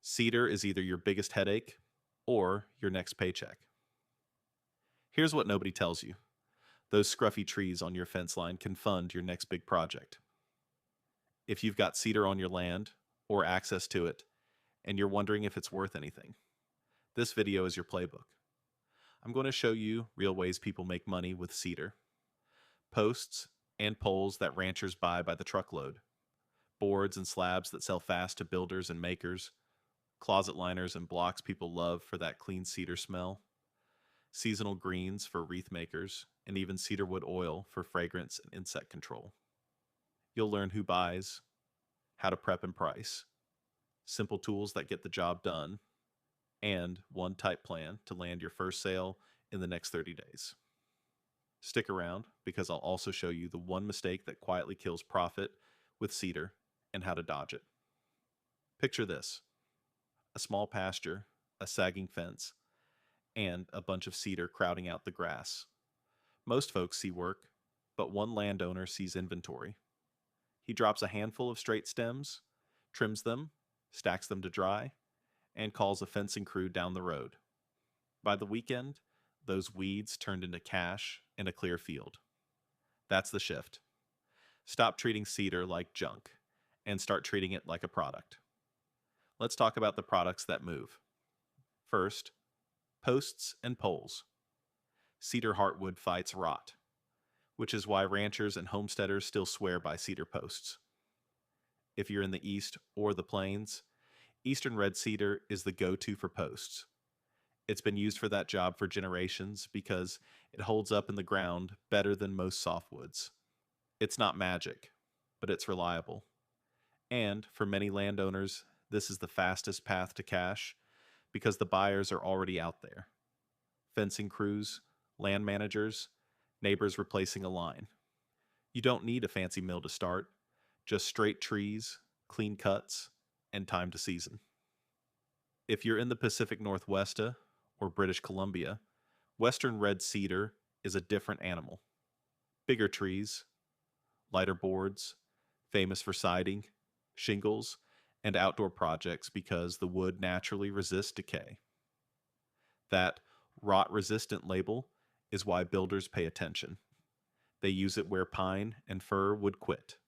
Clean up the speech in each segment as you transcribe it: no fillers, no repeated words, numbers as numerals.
Cedar is either your biggest headache or your next paycheck. Here's what nobody tells you. Those scruffy trees on your fence line can fund your next big project. If you've got cedar on your land or access to it, and you're wondering if it's worth anything, this video is your playbook. I'm going to show you real ways people make money with cedar. Posts and poles that ranchers buy by the truckload. Boards and slabs that sell fast to builders and makers. Closet liners and blocks people love for that clean cedar smell. Seasonal greens for wreath makers, and even cedarwood oil for fragrance and insect control. You'll learn who buys, how to prep and price, simple tools that get the job done, and one tight plan to land your first sale in the next 30 days. Stick around because I'll also show you the one mistake that quietly kills profit with cedar and how to dodge it. Picture this: a small pasture, a sagging fence, and a bunch of cedar crowding out the grass. Most folks see work, but one landowner sees inventory. He drops a handful of straight stems, trims them, stacks them to dry, and calls a fencing crew down the road. By the weekend, those weeds turned into cash and a clear field. That's the shift. Stop treating cedar like junk and start treating it like a product. Let's talk about the products that move. First, posts and poles. Cedar heartwood fights rot, which is why ranchers and homesteaders still swear by cedar posts. If you're in the east or the plains, eastern red cedar is the go-to for posts. It's been used for that job for generations because it holds up in the ground better than most softwoods. It's not magic, but it's reliable. And for many landowners, this is the fastest path to cash because the buyers are already out there. Fencing crews, land managers, neighbors replacing a line. You don't need a fancy mill to start, just straight trees, clean cuts, and time to season. If you're in the Pacific Northwest or British Columbia, western red cedar is a different animal. Bigger trees, lighter boards, famous for siding, shingles, and outdoor projects because the wood naturally resists decay. That rot-resistant label is why builders pay attention. They use it where pine and fir would quit.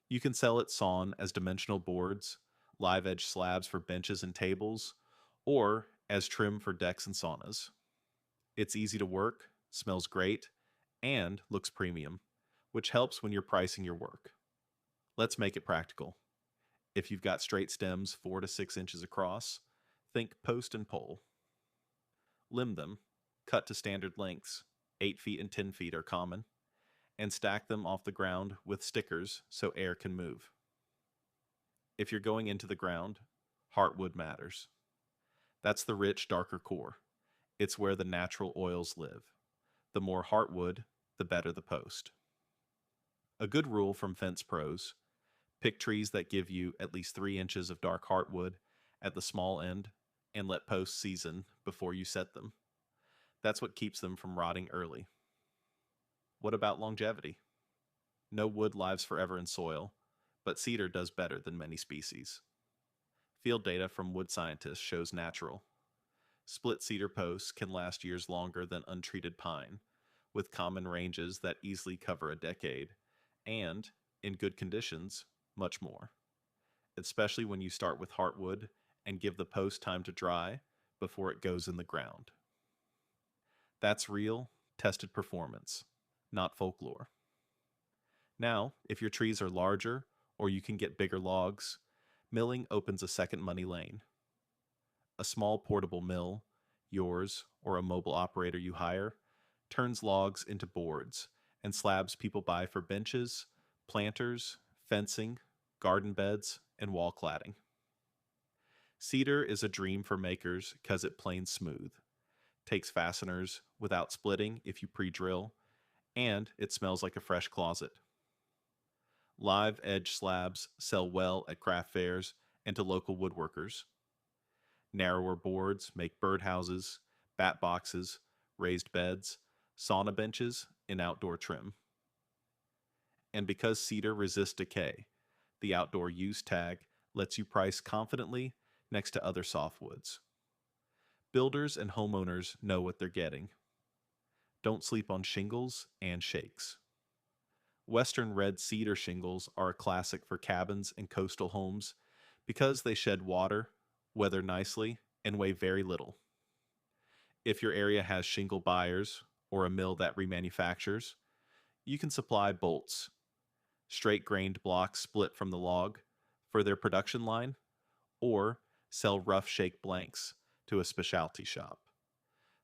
You can sell it sawn as dimensional boards, live edge slabs for benches and tables, or as trim for decks and saunas. It's easy to work, smells great, and looks premium, which helps when you're pricing your work. Let's make it practical. If you've got straight stems 4 to 6 inches across, think post and pole. Limb them, cut to standard lengths, 8 feet and 10 feet are common, and stack them off the ground with stickers so air can move. If you're going into the ground, heartwood matters. That's the rich, darker core. It's where the natural oils live. The more heartwood, the better the post. A good rule from fence pros: pick trees that give you at least 3 inches of dark heartwood at the small end and let posts season before you set them. That's what keeps them from rotting early. What about longevity? No wood lives forever in soil, but cedar does better than many species. Field data from wood scientists shows natural. Split cedar posts can last years longer than untreated pine, with common ranges that easily cover a decade, and, in good conditions, much more. Especially when you start with heartwood and give the post time to dry before it goes in the ground. That's real, tested performance, not folklore. Now, if your trees are larger or you can get bigger logs, milling opens a second money lane. A small portable mill, yours or a mobile operator you hire, turns logs into boards and slabs people buy for benches, planters, fencing, garden beds, and wall cladding. Cedar is a dream for makers because it planes smooth, takes fasteners without splitting if you pre-drill, and it smells like a fresh closet. Live edge slabs sell well at craft fairs and to local woodworkers. Narrower boards make birdhouses, bat boxes, raised beds, sauna benches, and outdoor trim. And because cedar resists decay, the outdoor use tag lets you price confidently next to other softwoods. Builders and homeowners know what they're getting. Don't sleep on shingles and shakes. Western red cedar shingles are a classic for cabins and coastal homes because they shed water, weather nicely, and weigh very little. If your area has shingle buyers or a mill that remanufactures, you can supply bolts, straight grained blocks split from the log, for their production line, or sell rough shake blanks to a specialty shop.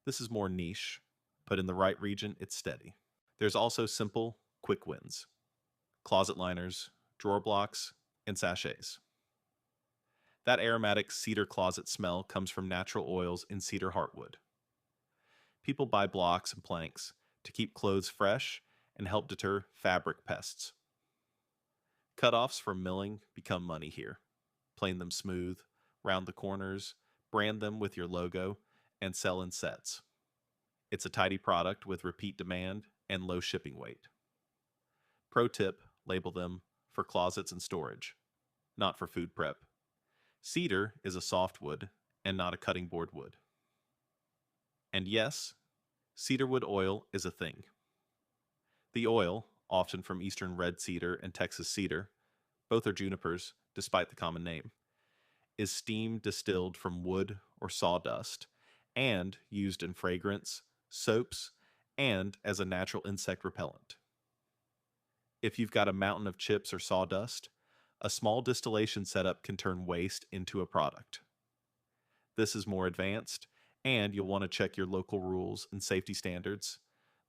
This is more niche, but in the right region, it's steady. There's also simple, quick wins: closet liners, drawer blocks, and sachets. That aromatic cedar closet smell comes from natural oils in cedar heartwood. People buy blocks and planks to keep clothes fresh and help deter fabric pests. Cutoffs from milling become money here. Plane them smooth, round the corners, brand them with your logo, and sell in sets. It's a tidy product with repeat demand and low shipping weight. Pro tip: label them for closets and storage, not for food prep. Cedar is a softwood and not a cutting board wood. And yes, cedarwood oil is a thing. The oil, often from eastern red cedar and Texas cedar, both are junipers despite the common name, is steam distilled from wood or sawdust and used in fragrance, soaps, and as a natural insect repellent. If you've got a mountain of chips or sawdust, a small distillation setup can turn waste into a product. This is more advanced, and you'll want to check your local rules and safety standards,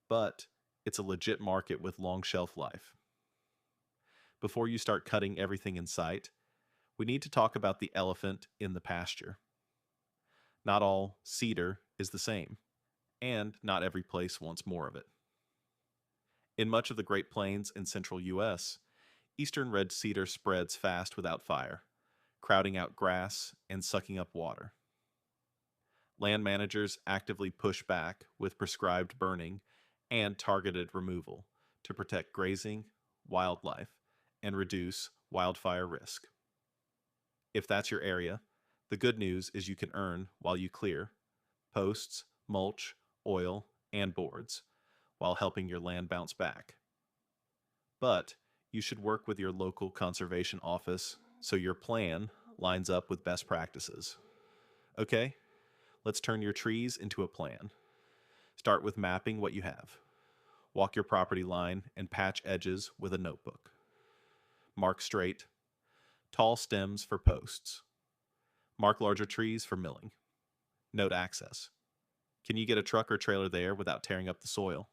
but it's a legit market with long shelf life. Before you start cutting everything in sight, we need to talk about the elephant in the pasture. Not all cedar is the same, and not every place wants more of it. In much of the Great Plains and central U.S., eastern red cedar spreads fast without fire, crowding out grass and sucking up water. Land managers actively push back with prescribed burning and targeted removal to protect grazing, wildlife, and reduce wildfire risk. If that's your area, the good news is you can earn while you clear posts, mulch, oil, and boards, while helping your land bounce back. But you should work with your local conservation office so your plan lines up with best practices. Okay, let's turn your trees into a plan. Start with mapping what you have. Walk your property line and patch edges with a notebook. Mark straight. Tall stems for posts. Mark larger trees for milling. Note access. Can you get a truck or trailer there without tearing up the soil?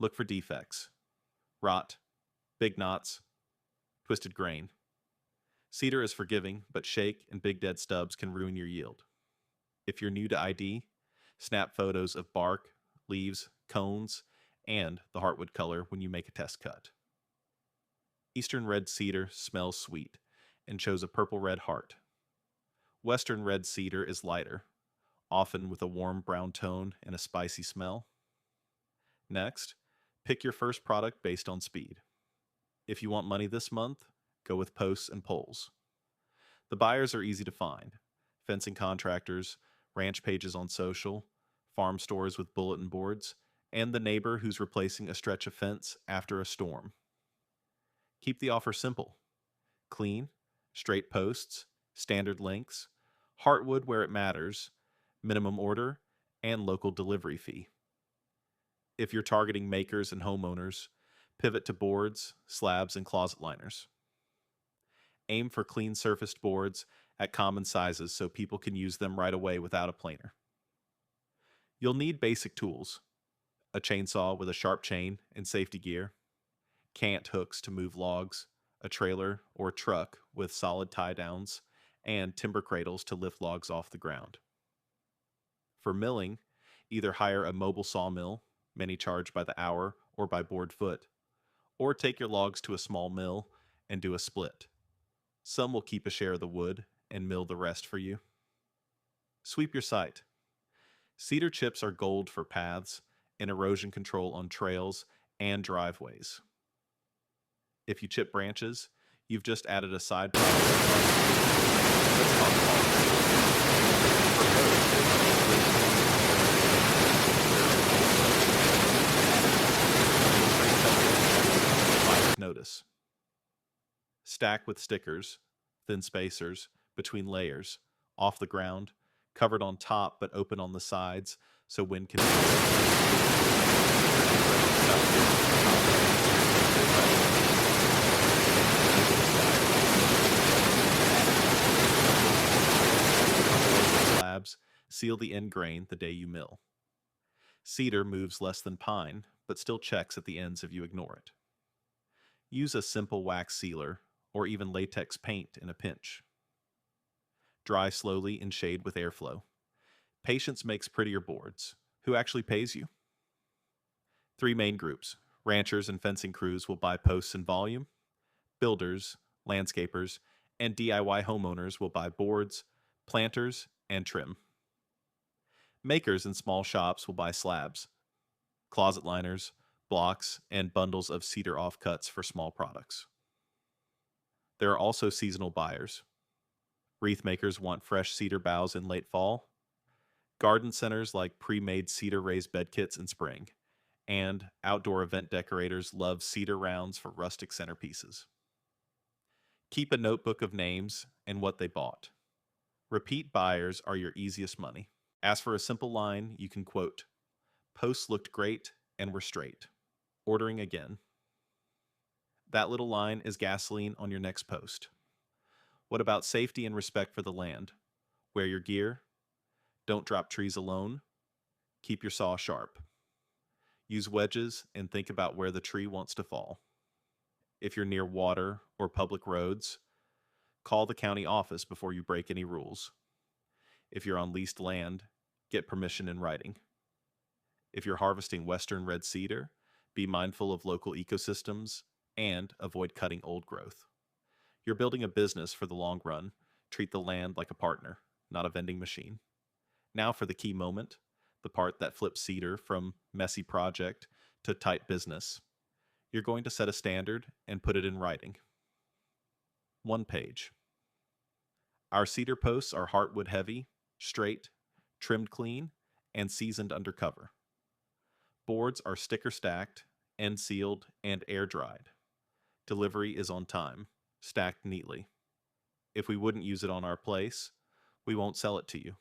Look for defects: rot, big knots, twisted grain. Cedar is forgiving, but shake and big dead stubs can ruin your yield. If you're new to ID, snap photos of bark, leaves, cones, and the heartwood color when you make a test cut. Eastern red cedar smells sweet and shows a purple-red heart. Western red cedar is lighter, often with a warm brown tone and a spicy smell. Next, pick your first product based on speed. If you want money this month, go with posts and poles. The buyers are easy to find: fencing contractors, ranch pages on social, farm stores with bulletin boards, and the neighbor who's replacing a stretch of fence after a storm. Keep the offer simple: clean, straight posts, standard lengths, heartwood where it matters, minimum order, and local delivery fee. If you're targeting makers and homeowners, pivot to boards, slabs, and closet liners. Aim for clean surfaced boards at common sizes so people can use them right away without a planer. You'll need basic tools: a chainsaw with a sharp chain and safety gear, cant hooks to move logs, a trailer or truck with solid tie-downs, and timber cradles to lift logs off the ground. For milling, either hire a mobile sawmill, many charge by the hour or by board foot, or take your logs to a small mill and do a split. Some will keep a share of the wood and mill the rest for you. Sweep your site. Cedar chips are gold for paths and erosion control on trails and driveways. If you chip branches, you've just added a side project. Let's talk about Stack with stickers, thin spacers, between layers, off the ground, covered on top but open on the sides so wind can slabs, seal the end grain the day you mill. Cedar moves less than pine, but still checks at the ends if you ignore it. Use a simple wax sealer or even latex paint in a pinch. Dry slowly in shade with airflow. Patience makes prettier boards. Who actually pays you? 3 main groups. Ranchers and fencing crews will buy posts in volume. Builders, landscapers, and DIY homeowners will buy boards, planters, and trim. Makers and small shops will buy slabs, closet liners, blocks, and bundles of cedar offcuts for small products. There are also seasonal buyers. Wreath makers want fresh cedar boughs in late fall. Garden centers like pre-made cedar raised bed kits in spring. And outdoor event decorators love cedar rounds for rustic centerpieces. Keep a notebook of names and what they bought. Repeat buyers are your easiest money. Ask for a simple line you can quote. Posts looked great and were straight. Ordering again. That little line is gasoline on your next post. What about safety and respect for the land? Wear your gear. Don't drop trees alone. Keep your saw sharp. Use wedges and think about where the tree wants to fall. If you're near water or public roads, call the county office before you break any rules. If you're on leased land, get permission in writing. If you're harvesting western red cedar, be mindful of local ecosystems and avoid cutting old growth. You're building a business for the long run. Treat the land like a partner, not a vending machine. Now for the key moment, the part that flips cedar from messy project to tight business. You're going to set a standard and put it in writing. 1 page. Our cedar posts are heartwood heavy, straight, trimmed clean, and seasoned under cover. Boards are sticker stacked, end sealed, and air dried. Delivery is on time, stacked neatly. If we wouldn't use it on our place, we won't sell it to you.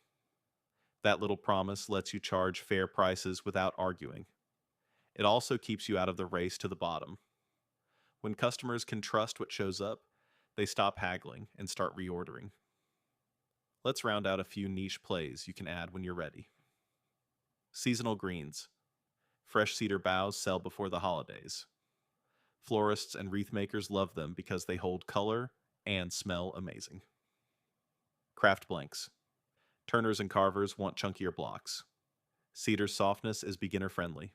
That little promise lets you charge fair prices without arguing. It also keeps you out of the race to the bottom. When customers can trust what shows up, they stop haggling and start reordering. Let's round out a few niche plays you can add when you're ready. Seasonal greens. Fresh cedar boughs sell before the holidays. Florists and wreath makers love them because they hold color and smell amazing. Craft blanks. Turners and carvers want chunkier blocks. Cedar's softness is beginner friendly.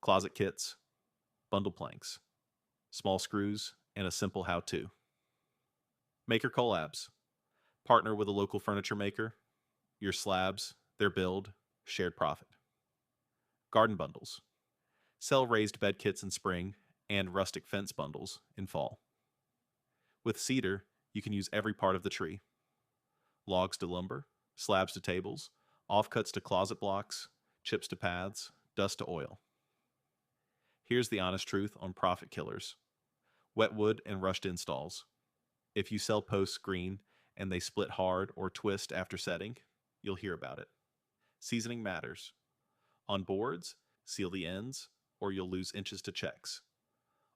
Closet kits, bundle planks, small screws, and a simple how-to. Maker collabs. Partner with a local furniture maker. Your slabs, their build, shared profit. Garden bundles. Sell raised bed kits in spring and rustic fence bundles in fall. With cedar, you can use every part of the tree. Logs to lumber, slabs to tables, offcuts to closet blocks, chips to paths, dust to oil. Here's the honest truth on profit killers. Wet wood and rushed installs. If you sell posts green and they split hard or twist after setting, you'll hear about it. Seasoning matters. On boards, seal the ends or you'll lose inches to checks.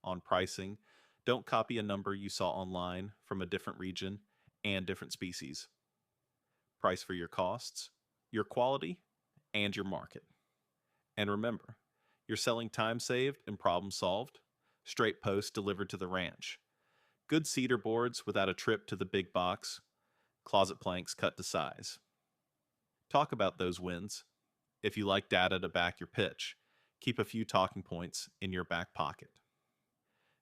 On pricing, don't copy a number you saw online from a different region and different species. Price for your costs, your quality, and your market. And remember, you're selling time saved and problem solved, straight posts delivered to the ranch. Good cedar boards without a trip to the big box, closet planks cut to size. Talk about those wins. If you like data to back your pitch, keep a few talking points in your back pocket.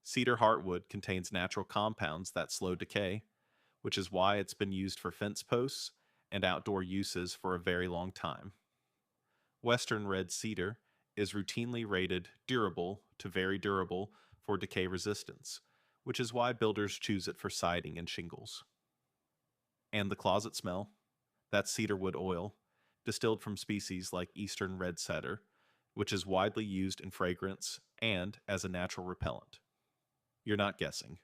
Cedar heartwood contains natural compounds that slow decay, which is why it's been used for fence posts and outdoor uses for a very long time. Western red cedar is routinely rated durable to very durable for decay resistance, which is why builders choose it for siding and shingles. And the closet smell, that's cedarwood oil, distilled from species like eastern red cedar, which is widely used in fragrance and as a natural repellent. You're not guessing.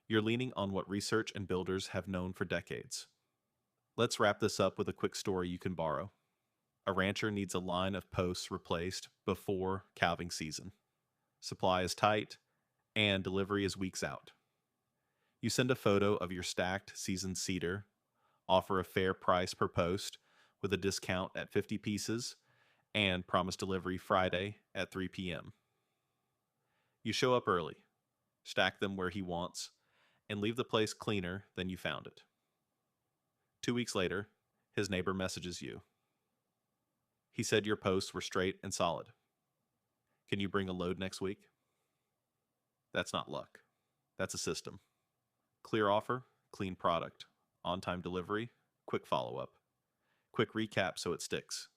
You're leaning on what research and builders have known for decades. Let's wrap this up with a quick story you can borrow. A rancher needs a line of posts replaced before calving season. Supply is tight, and delivery is weeks out. You send a photo of your stacked seasoned cedar, offer a fair price per post with a discount at 50 pieces, and promise delivery Friday at 3 p.m. You show up early, stack them where he wants, and leave the place cleaner than you found it. 2 weeks later, his neighbor messages you. He said your posts were straight and solid. Can you bring a load next week? That's not luck. That's a system. Clear offer, clean product, on-time delivery, quick follow-up. Quick recap so it sticks.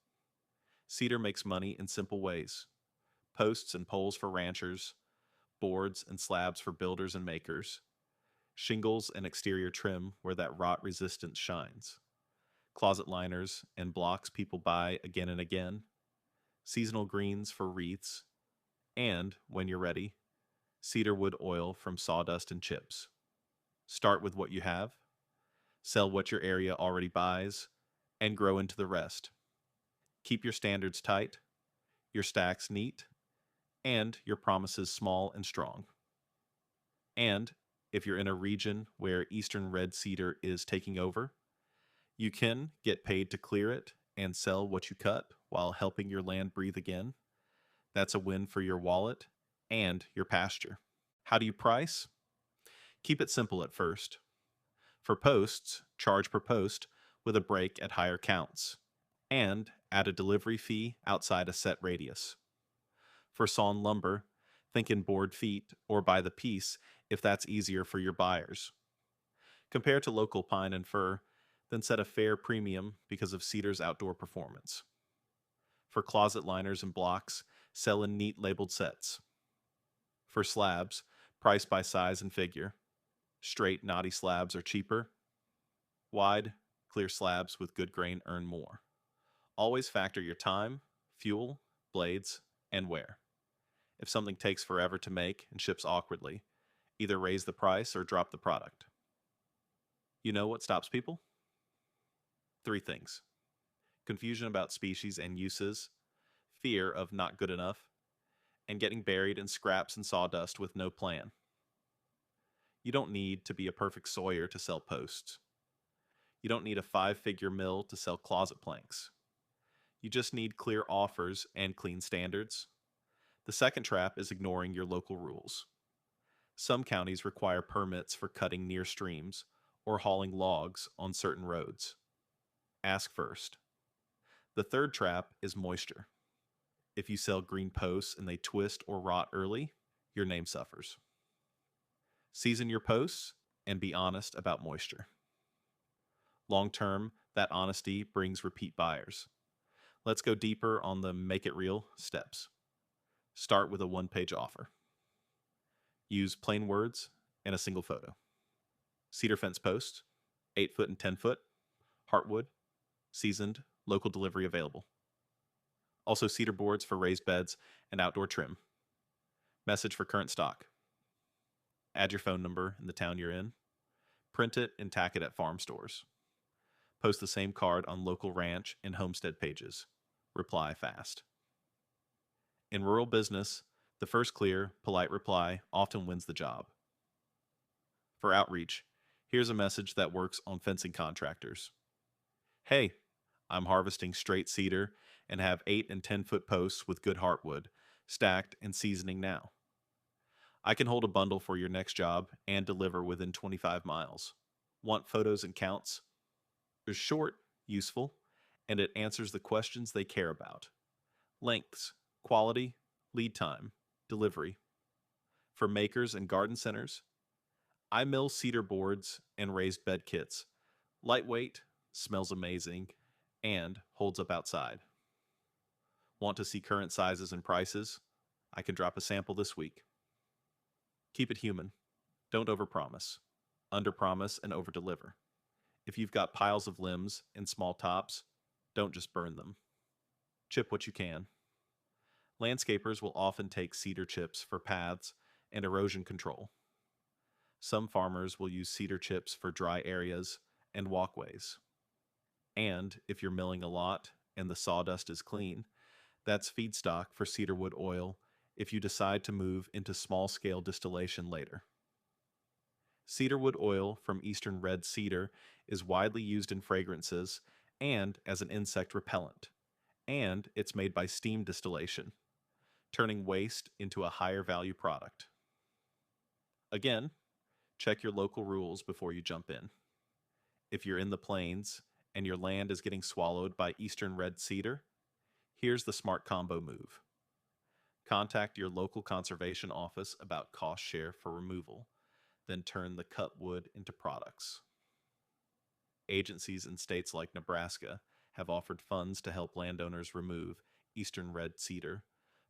Cedar makes money in simple ways. Posts and poles for ranchers, boards and slabs for builders and makers, shingles and exterior trim where that rot resistance shines, closet liners and blocks people buy again and again, seasonal greens for wreaths, and, when you're ready, cedarwood oil from sawdust and chips. Start with what you have, sell what your area already buys, and grow into the rest. Keep your standards tight, your stacks neat, and your promises small and strong. And if you're in a region where eastern red cedar is taking over, you can get paid to clear it and sell what you cut while helping your land breathe again. That's a win for your wallet and your pasture. How do you price? Keep it simple at first. For posts, charge per post with a break at higher counts, and add a delivery fee outside a set radius. For sawn lumber, think in board feet or by the piece if that's easier for your buyers. Compare to local pine and fir, then set a fair premium because of cedar's outdoor performance. For closet liners and blocks, sell in neat labeled sets. For slabs, price by size and figure. Straight, knotty slabs are cheaper. Wide, clear slabs with good grain earn more. Always factor your time, fuel, blades, and wear. If something takes forever to make and ships awkwardly, either raise the price or drop the product. You know what stops people? 3 things. Confusion about species and uses, fear of not good enough, and getting buried in scraps and sawdust with no plan. You don't need to be a perfect sawyer to sell posts. You don't need a 5-figure mill to sell closet planks. You just need clear offers and clean standards. The second trap is ignoring your local rules. Some counties require permits for cutting near streams or hauling logs on certain roads. Ask first. The third trap is moisture. If you sell green posts and they twist or rot early, your name suffers. Season your posts and be honest about moisture. Long term, that honesty brings repeat buyers. Let's go deeper on the make it real steps. Start with a 1-page offer. Use plain words and a single photo. Cedar fence posts, 8 foot and 10 foot, heartwood, seasoned, local delivery available. Also cedar boards for raised beds and outdoor trim. Message for current stock. Add your phone number in the town you're in. Print it and tack it at farm stores. Post the same card on local ranch and homestead pages. Reply fast. In rural business, the first clear, polite reply often wins the job. For outreach, here's a message that works on fencing contractors. Hey, I'm harvesting straight cedar and have 8 and 10 foot posts with good heartwood, stacked and seasoning now. I can hold a bundle for your next job and deliver within 25 miles. Want photos and counts? It's short, useful, and it answers the questions they care about. Lengths, quality, lead time, delivery. For makers and garden centers, I mill cedar boards and raised bed kits. Lightweight, smells amazing, and holds up outside. Want to see current sizes and prices? I can drop a sample this week. Keep it human. Don't overpromise. Underpromise and overdeliver. If you've got piles of limbs and small tops, don't just burn them. Chip what you can. Landscapers will often take cedar chips for paths and erosion control. Some farmers will use cedar chips for dry areas and walkways. And if you're milling a lot and the sawdust is clean, that's feedstock for cedarwood oil if you decide to move into small-scale distillation later. Cedarwood oil from eastern red cedar is widely used in fragrances and as an insect repellent, and it's made by steam distillation, turning waste into a higher value product. Again, check your local rules before you jump in. If you're in the plains and your land is getting swallowed by eastern red cedar, here's the smart combo move. Contact your local conservation office about cost share for removal, then turn the cut wood into products. Agencies in states like Nebraska have offered funds to help landowners remove eastern red cedar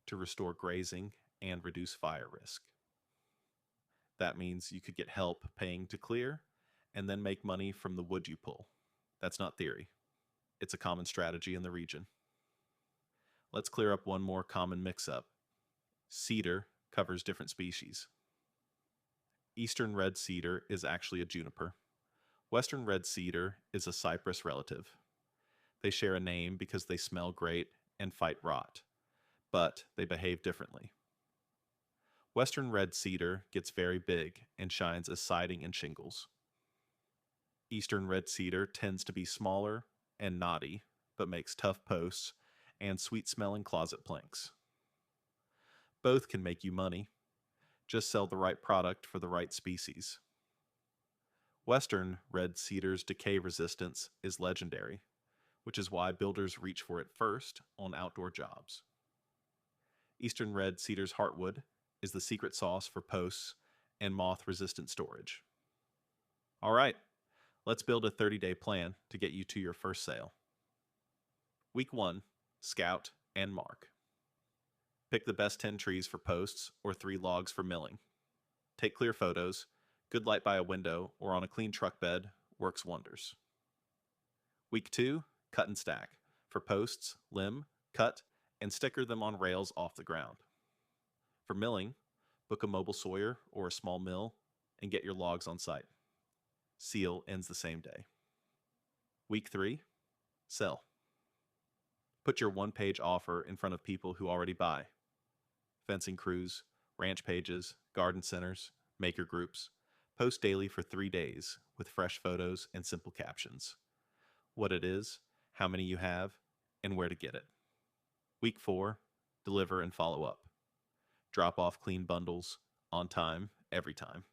to restore grazing and reduce fire risk. That means you could get help paying to clear and then make money from the wood you pull. That's not theory. It's a common strategy in the region. Let's clear up one more common mix-up. Cedar covers different species. Eastern red cedar is actually a juniper. Western red cedar is a cypress relative. They share a name because they smell great and fight rot, but they behave differently. Western red cedar gets very big and shines as siding and shingles. Eastern red cedar tends to be smaller and knotty, but makes tough posts and sweet-smelling closet planks. Both can make you money. Just sell the right product for the right species. Western red cedar's decay resistance is legendary, which is why builders reach for it first on outdoor jobs. Eastern red cedar's heartwood is the secret sauce for posts and moth-resistant storage. All right, let's build a 30-day plan to get you to your first sale. Week 1, scout and mark. Pick the best 10 trees for posts or 3 logs for milling. Take clear photos. Good light by a window or on a clean truck bed works wonders. Week 2, cut and stack. For posts, limb, cut, and sticker them on rails off the ground. For milling, book a mobile sawyer or a small mill and get your logs on site. Seal ends the same day. Week 3, sell. Put your one-page offer in front of people who already buy. Fencing crews, ranch pages, garden centers, maker groups. Post daily for 3 days with fresh photos and simple captions. What it is, how many you have, and where to get it. Week 4, deliver and follow up. Drop off clean bundles, on time, every time.